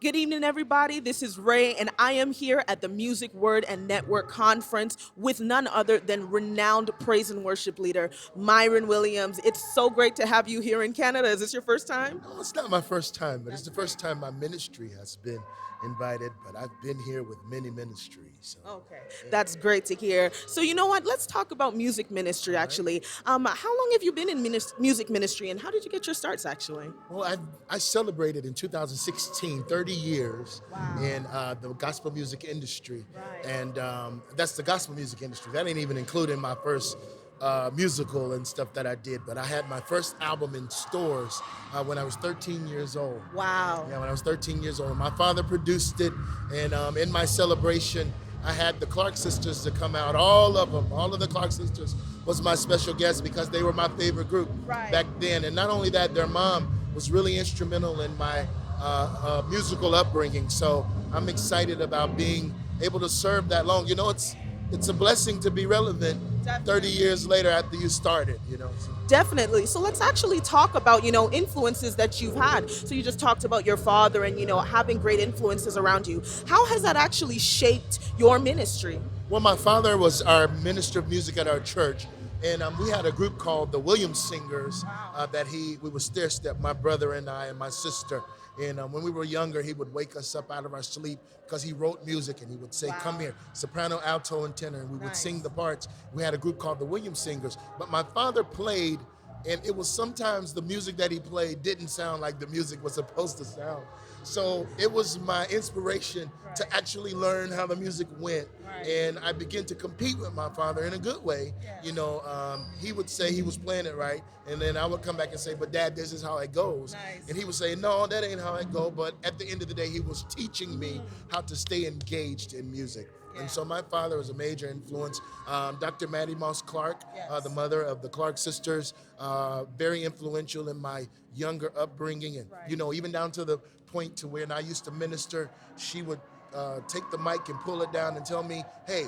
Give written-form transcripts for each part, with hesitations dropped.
Good evening, everybody. This is Ray, and I am here at the Music Word and Network Conference with none other than renowned praise and worship leader Myron Williams. It's so great to have you here in Canada. Is this your first time? No, it's not my first time, but it's the first time my ministry has been invited. But I've been here with many ministries. So, Okay, yeah. that's great to hear. So, you know what? Let's talk about music ministry, All right. actually. How long have you been in music ministry, and how did you get your starts, actually? Well, I celebrated in 2016 30 years Wow. in the gospel music industry. Right. And that's the gospel music industry. That ain't even including my first musical and stuff that I did. But I had my first album in stores when I was 13 years old. Wow. Yeah, when I was 13 years old. My father produced it, and in my celebration, I had the Clark sisters to come out, all of them, all of the Clark sisters was my special guest because they were my favorite group Right. back then. And not only that, their mom was really instrumental in my musical upbringing. So I'm excited about being able to serve that long. You know, it's a blessing to be relevant 30 years later after you started, you know. So, Definitely. So let's actually talk about, influences that you've had. So you just talked about your father and, having great influences around you. How has that actually shaped your ministry? well, my father was our minister of music at our church, and we had a group called the Williams Singers that we would stair step, my brother and I and my sister. And when we were younger, he would wake us up out of our sleep because he wrote music and he would say, Wow. "Come here, soprano, alto, and tenor." And we would Nice. sing the parts. We had a group called the Williams Singers. But my father played, and it was sometimes the music that he played didn't sound like the music was supposed to sound. So it was my inspiration to actually learn how the music went. Right. And I began to compete with my father in a good way. Yes. You know, he would say he was playing it right, and then I would come back and say, "But Dad, this is how it goes." Nice. And he would say, "No, that ain't how it go." But at the end of the day, he was teaching me how to stay engaged in music. Yeah. And so my father was a major influence. Dr. Maddie Moss Clark, Yes. the mother of the Clark sisters, very influential in my younger upbringing. And, Right. you know, even down to the point to when I used to minister, she would take the mic and pull it down and tell me, "Hey,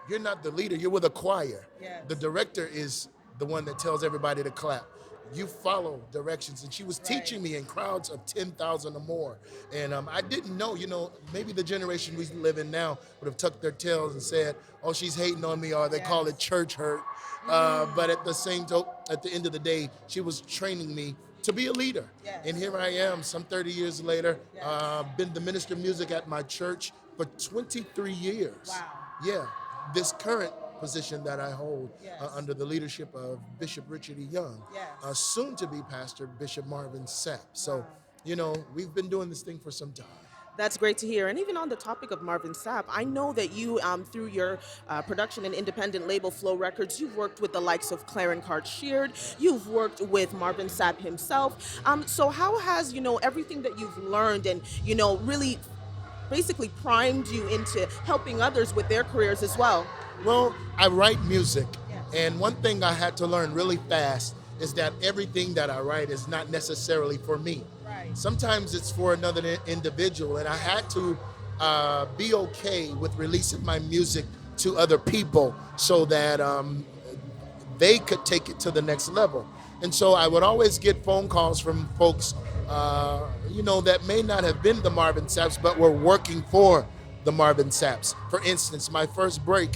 you're not the leader, you're with a choir. Yes. The director is the one that tells everybody to clap. You follow directions." And she was teaching me in crowds of 10,000 or more. And I didn't know, you know, maybe the generation we live in now would have tucked their tails and said, "Oh, she's hating on me," or they call it church hurt. But at the end of the day, she was training me to be a leader. Yes. And here I am, some 30 years later, Yes. been the minister of music at my church for 23 years. Wow. Yeah, this current position that I hold Yes. under the leadership of Bishop Richard E. Young, Yes. soon to be pastor Bishop Marvin Sapp. So, Wow. you know, we've been doing this thing for some time. That's great to hear. And even on the topic of Marvin Sapp, I know that you, through your production and independent label Flow Records, you've worked with the likes of Clarence Card Sheard. You've worked with Marvin Sapp himself. So how has, everything that you've learned and, really basically primed you into helping others with their careers as well? Well, I write music, Yes. and one thing I had to learn really fast is that everything that I write is not necessarily for me. Right. Sometimes it's for another individual, and I had to be okay with releasing my music to other people so that they could take it to the next level. And so I would always get phone calls from folks, that may not have been the Marvin Sapps, but were working for the Marvin Sapps. For instance, my first break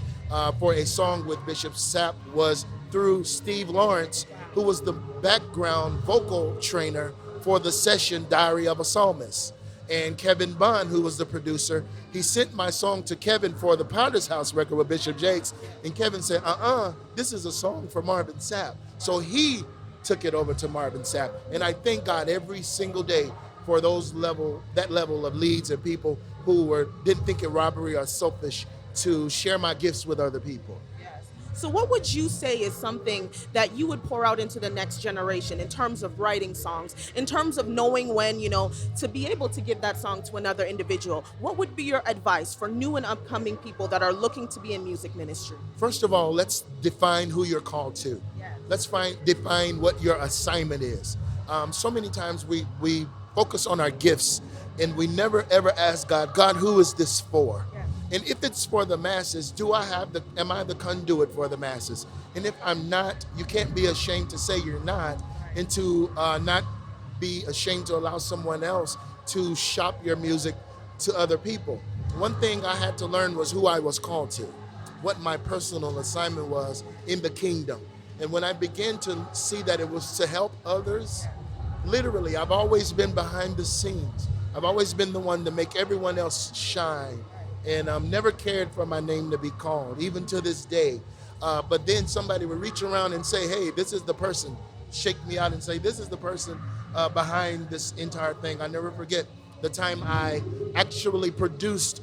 for a song with Bishop Sapp was through Steve Lawrence, who was the background vocal trainer for the session Diary of a Psalmist. And Kevin Bond, who was the producer, he sent my song to Kevin for the Potter's House record with Bishop Jakes. And Kevin said, this is a song for Marvin Sapp. So he took it over to Marvin Sapp. And I thank God every single day for that level of leads and people who didn't think it robbery or selfish to share my gifts with other people. Yes. So, what would you say is something that you would pour out into the next generation in terms of writing songs, in terms of knowing when, to be able to give that song to another individual? What would be your advice for new and upcoming people that are looking to be in music ministry? First of all, let's define who you're called to. Yes. Let's define what your assignment is. So many times we focus on our gifts and we never ever ask God, who is this for? Yes. And if it's for the masses, am I the conduit for the masses? And if I'm not, you can't be ashamed to say you're not, and to not be ashamed to allow someone else to shop your music to other people. One thing I had to learn was who I was called to, what my personal assignment was in the kingdom. And when I began to see that it was to help others, literally, I've always been behind the scenes. I've always been the one to make everyone else shine. And never cared for my name to be called, even to this day. But then somebody would reach around and say, hey, this is the person. Shake me out and say, this is the person behind this entire thing. I never forget the time I actually produced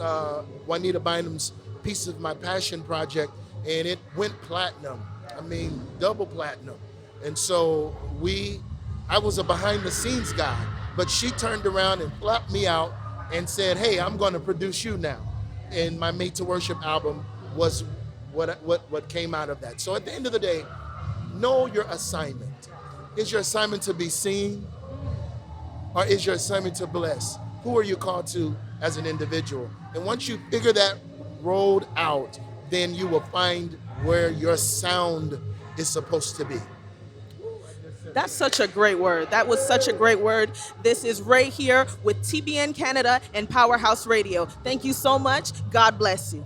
Juanita Bynum's piece of my passion project, and it went platinum. I mean, double platinum. And so I was a behind the scenes guy, but she turned around and flapped me out and said, hey, I'm going to produce you now. And my Made to Worship album was what came out of that. So at the end of the day, know your assignment. Is your assignment to be seen, or is your assignment to bless? Who are you called to as an individual? And once you figure that road out, then you will find where your sound is supposed to be. That's such a great word. That was such a great word. This is Ray here with TBN Canada and Powerhouse Radio. Thank you so much. God bless you.